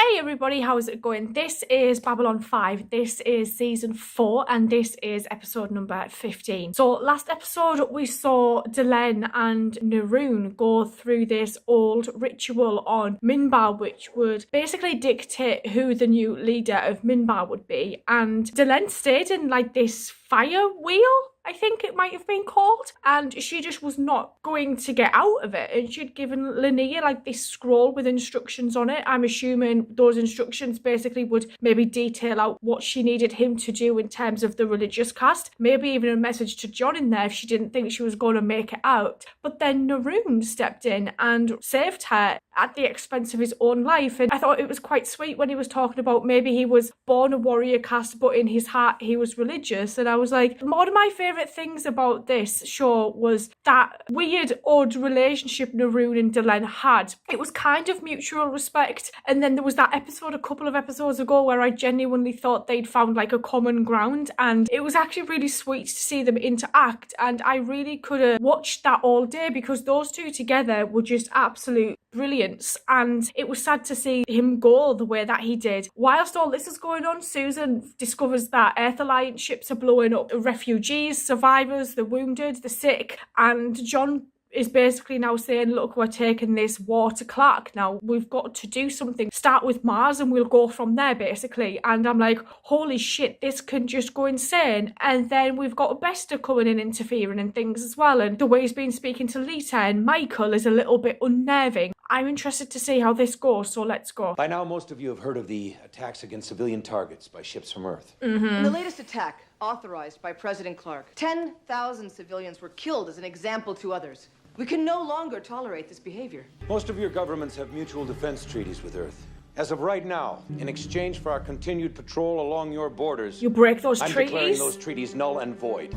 Hey everybody, how's it going? This is Babylon 5, this is season 4 and this is episode number 15. So last episode we saw Delenn and Naroon go through this old ritual on Minbar which would basically dictate who the new leader of Minbar would be, and Delenn stayed in like this fire wheel, I think it might have been called, and she just was not going to get out of it, and she'd given Linnea like this scroll with instructions on it. I'm assuming those instructions basically would maybe detail out what she needed him to do in terms of the religious cast, maybe even a message to John in there if she didn't think she was going to make it out. But then Naroon stepped in and saved her at the expense of his own life, and I thought it was quite sweet when he was talking about maybe he was born a warrior caste but in his heart he was religious. And I was like, one of my favourite things about this show was that weird odd relationship Naroon and Delenn had. It was kind of mutual respect, and then there was that episode a couple of episodes ago where I genuinely thought they'd found like a common ground, and it was actually really sweet to see them interact, and I really could have watched that all day because those two together were just absolute brilliance, and it was sad to see him go the way that he did. Whilst all this is going on, Susan discovers that Earth Alliance ships are blowing up refugees, survivors, the wounded, the sick, and John is basically now saying, look, we're taking this war to Clark now. We've got to do something. Start with Mars and we'll go from there, basically. And I'm like, holy shit, this can just go insane. And then we've got Bester coming in interfering and things as well. And the way he's been speaking to Lita and Michael is a little bit unnerving. I'm interested to see how this goes, so let's go. By now, most of you have heard of the attacks against civilian targets by ships from Earth. In the latest attack, authorized by President Clark, 10,000 civilians were killed as an example to others. We can no longer tolerate this behavior. Most of your governments have mutual defense treaties with Earth. As of right now, in exchange for our continued patrol along your borders, you break those I'm treaties? declaring those treaties null and void.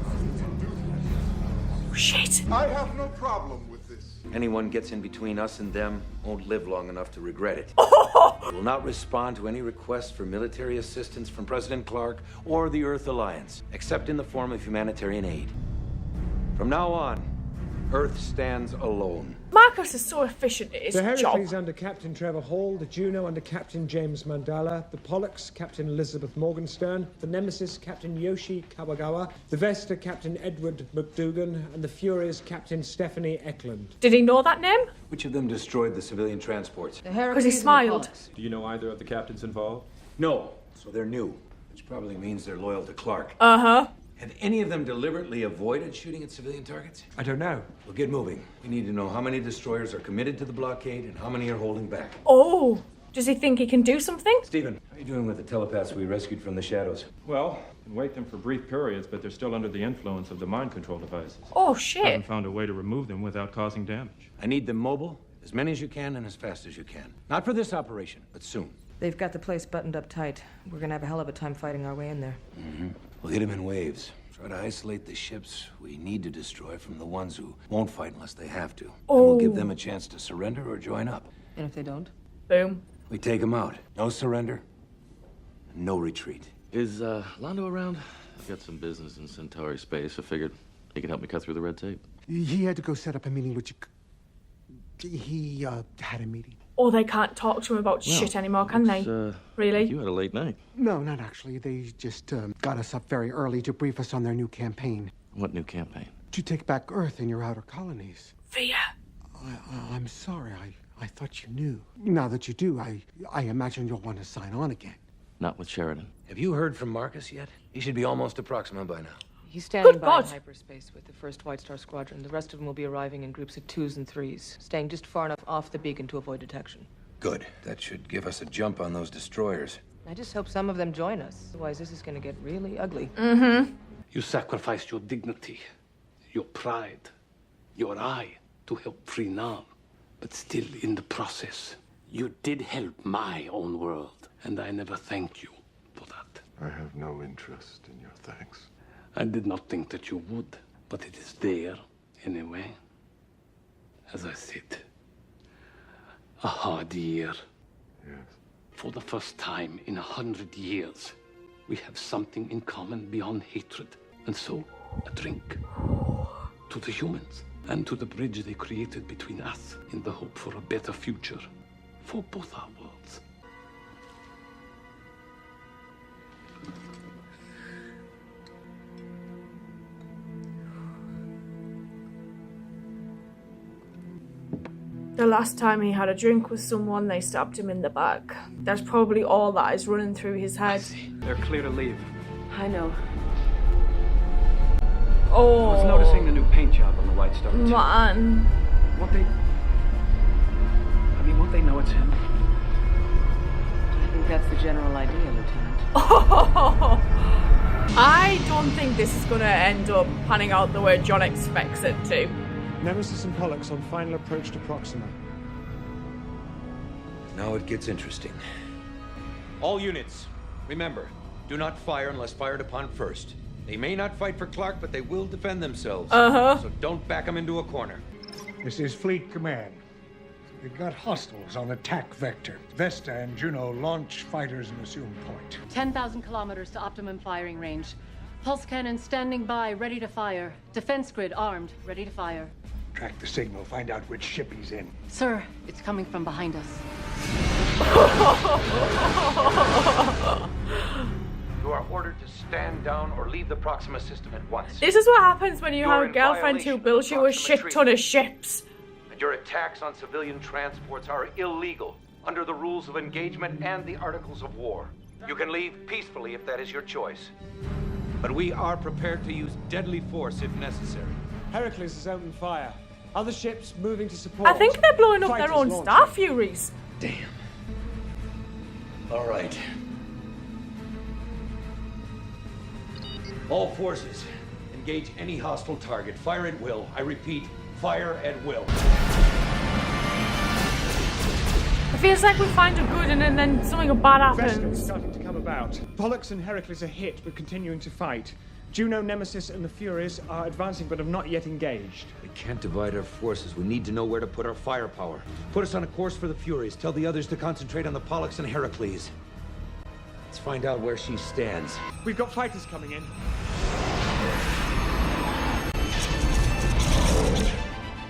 Shit. I have no problem with this. Anyone gets in between us and them won't live long enough to regret it. We will not respond to any requests for military assistance from President Clark or the Earth Alliance, except in the form of humanitarian aid. From now on, Earth stands alone. Marcus is so efficient at his The job. Heracles under Captain Trevor Hall, the Juno under Captain James Mandala, the Pollux Captain Elizabeth Morgenstern, the Nemesis Captain Yoshi Kawagawa, the Vesta Captain Edward McDougan, and the Furies Captain Stephanie Eklund. Did he know that name? Which of them destroyed the civilian transports? The Heracles Because he and the smiled. Pollux. Do you know either of the captains involved? No, so they're new, which probably means they're loyal to Clark. Uh-huh. Have any of them deliberately avoided shooting at civilian targets? I don't know. We'll get moving. We need to know how many destroyers are committed to the blockade and how many are holding back. Oh, does he think he can do something? Stephen, how are you doing with the telepaths we rescued from the shadows? Well, can wait them for brief periods, but they're still under the influence of the mind control devices. Oh, shit. Haven't found a way to remove them without causing damage. I need them mobile, as many as you can and as fast as you can. Not for this operation, but soon. They've got the place buttoned up tight. We're gonna have a hell of a time fighting our way in there. We'll hit them in waves. Try to isolate the ships we need to destroy from the ones who won't fight unless they have to. And we'll give them a chance to surrender or join up. And if they don't? Boom. We take them out. No surrender, no retreat. Is Londo around? I've got some business in Centauri space. I figured he can help me cut through the red tape. He had to go set up a meeting with you. He had a meeting. Or they can't talk to him about shit anymore, can they? Really? You had a late night. No, not actually. They just got us up very early to brief us on their new campaign. What new campaign? To take back Earth in your outer colonies. Fear. I'm sorry. I thought you knew. Now that you do, I imagine you'll want to sign on again. Not with Sheridan. Have you heard from Marcus yet? He should be almost to Proxima by now. He's standing Good by God. in hyperspace with the first White Star Squadron. The rest of them will be arriving in groups of 2s and 3s, staying just far enough off the beacon to avoid detection. Good. That should give us a jump on those destroyers. I just hope some of them join us. Otherwise, this is gonna get really ugly. You sacrificed your dignity, your pride, your eye to help free Nam. But still, in the process, you did help my own world. And I never thanked you for that. I have no interest in your thanks. I did not think that you would, but it is there anyway. As I said, a hard year. Yes. For the first time in 100 years, we have something in common beyond hatred. And so, a drink to the humans and to the bridge they created between us in the hope for a better future for both our worlds. The last time he had a drink with someone, they stabbed him in the back. That's probably all that is running through his head. They're clear to leave. I know. Oh. I was noticing the new paint job on the White Star. Man. Won't they know it's him? I think that's the general idea, Lieutenant. I don't think this is going to end up panning out the way John expects it to. Nemesis and Pollux on final approach to Proxima. Now it gets interesting. All units, remember, do not fire unless fired upon first. They may not fight for Clark, but they will defend themselves. So don't back them into a corner. This is Fleet Command. We've got hostiles on attack vector. Vesta and Juno launch fighters and assume point. 10,000 kilometers to optimum firing range. Pulse cannon standing by, ready to fire. Defense grid armed, ready to fire. Track the signal, find out which ship he's in. Sir, it's coming from behind us. You are ordered to stand down or leave the Proxima system at once. This is what happens when you You're have a in girlfriend who violation builds of you a Proxima shit ton of ships. And your attacks on civilian transports are illegal under the rules of engagement and the Articles of War. You can leave peacefully if that is your choice. But we are prepared to use deadly force if necessary. Heracles is opening fire. Other ships moving to support. I think they're blowing up their Fighters own launching. Star Furies. Damn. All right. All forces, engage any hostile target. Fire at will. I repeat, fire at will. It feels like we find a good and then something bad Vesta is happens. starting to come about. Pollux and Heracles are hit but continuing to fight. Juno, Nemesis, and the Furies are advancing but have not yet engaged. We can't divide our forces. We need to know where to put our firepower. Put us on a course for the Furies. Tell the others to concentrate on the Pollux and Heracles. Let's find out where she stands. We've got fighters coming in.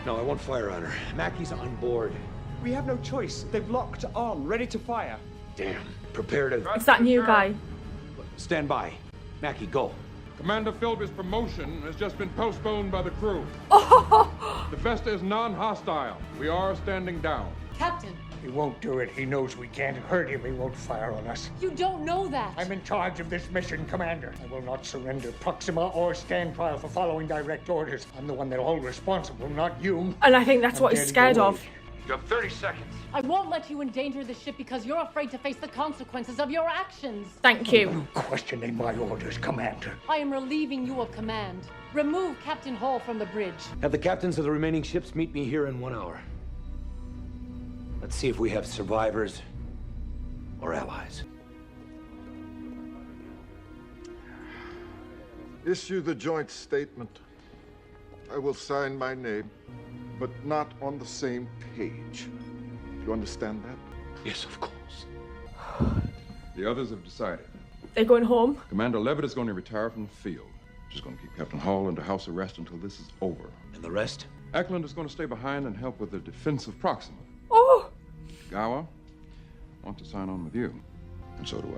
No, I won't fire on her. Mackey's on board. We have no choice. They've locked on, ready to fire. Damn. Prepare to... It's that new guy. Stand by. Mackey, go. Commander Philby's promotion has just been postponed by the crew. The Vesta is non-hostile. We are standing down. Captain, He won't do it. He knows we can't hurt him. He won't fire on us. you don't know that. I'm in charge of this mission, Commander. I will not surrender Proxima or stand trial for following direct orders. I'm the one they'll hold responsible, not you. And I think that's what he's getting scared away. of. You have 30 seconds. I won't let you endanger the ship because you're afraid to face the consequences of your actions. Thank you. Questioning my orders, Commander. I am relieving you of command. Remove Captain Hall from the bridge. Have the captains of the remaining ships meet me here in 1 hour. Let's see if we have survivors or allies. Issue the joint statement. I will sign my name, but not on the same page. You understand that? Yes, of course. The others have decided. They're going home. Commander Levitt is going to retire from the field. She's going to keep Captain Hall under house arrest until this is over. And the rest? Eklund is going to stay behind and help with the defense of Proxima. Oh! Gower wants to sign on with you, and so do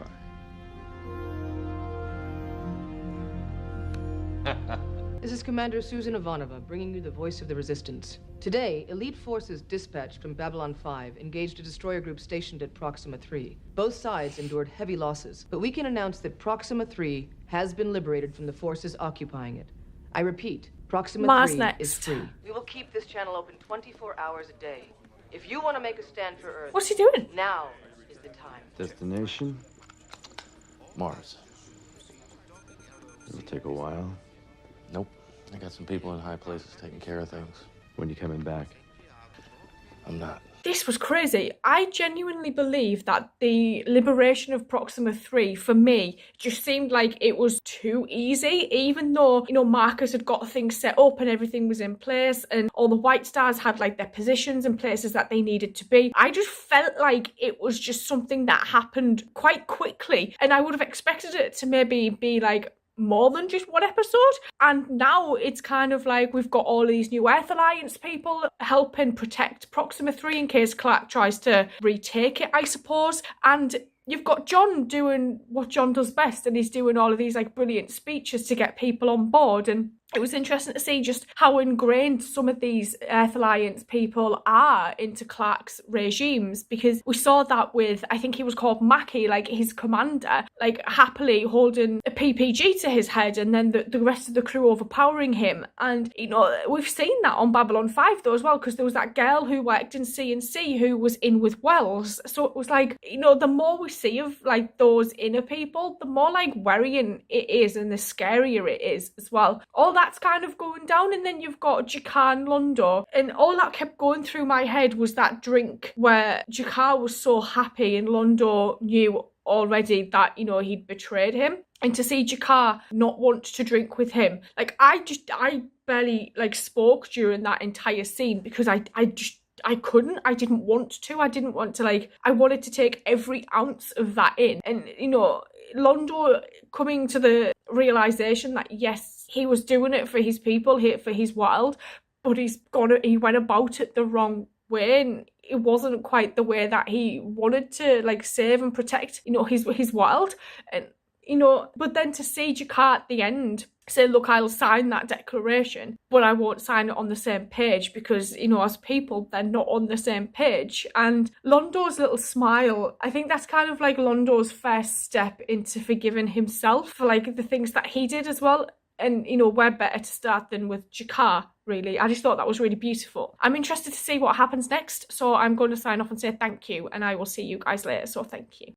I. This is Commander Susan Ivanova, bringing you the voice of the Resistance. Today, elite forces dispatched from Babylon 5 engaged a destroyer group stationed at Proxima 3. Both sides endured heavy losses, but we can announce that Proxima 3 has been liberated from the forces occupying it. I repeat, Proxima Mars 3 next. is free. We will keep this channel open 24 hours a day. If you want to make a stand for Earth, What's he doing? now is the time. Destination? Mars. It'll take a while. Nope. I got some people in high places taking care of things. When you coming back? I'm not. This was crazy. I genuinely believe that the liberation of Proxima 3, for me, just seemed like it was too easy, even though, Marcus had got things set up and everything was in place and all the White Stars had, their positions and places that they needed to be. I just felt like it was just something that happened quite quickly, and I would have expected it to maybe be, more than just one episode. And now it's kind of like we've got all these new Earth Alliance people helping protect Proxima 3 in case Clark tries to retake it, I suppose. And you've got John doing what John does best, and he's doing all of these brilliant speeches to get people on board. And it was interesting to see just how ingrained some of these Earth Alliance people are into Clark's regimes, because we saw that with, I think he was called Mackie, like his commander, like happily holding a PPG to his head, and then the rest of the crew overpowering him. And, you know, we've seen that on Babylon 5 though as well, because there was that girl who worked in CNC who was in with Wells. So it was like, you know, the more we see of like those inner people, the more like worrying it is and the scarier it is as well. All that's kind of going down, and then you've got Jakar and Londo, and all that kept going through my head was that drink where Jakar was so happy and Londo knew already that, you know, he'd betrayed him. And to see Jakar not want to drink with him, like I barely like spoke during that entire scene, because I didn't want to, like, I wanted to take every ounce of that in. And, you know, Londo coming to the realization that yes, he was doing it for his people, for his world, but he went about it the wrong way, and it wasn't quite the way that he wanted to, like, save and protect, you know, his world. And, you know, but then to see Jakar at the end say, look, I'll sign that declaration, but I won't sign it on the same page, because, you know, as people, they're not on the same page. And Londo's little smile, I think that's kind of like Londo's first step into forgiving himself for, like, the things that he did as well. And, you know, where better to start than with Jakar, really. I just thought that was really beautiful. I'm interested to see what happens next, so I'm going to sign off and say thank you, and I will see you guys later, so thank you.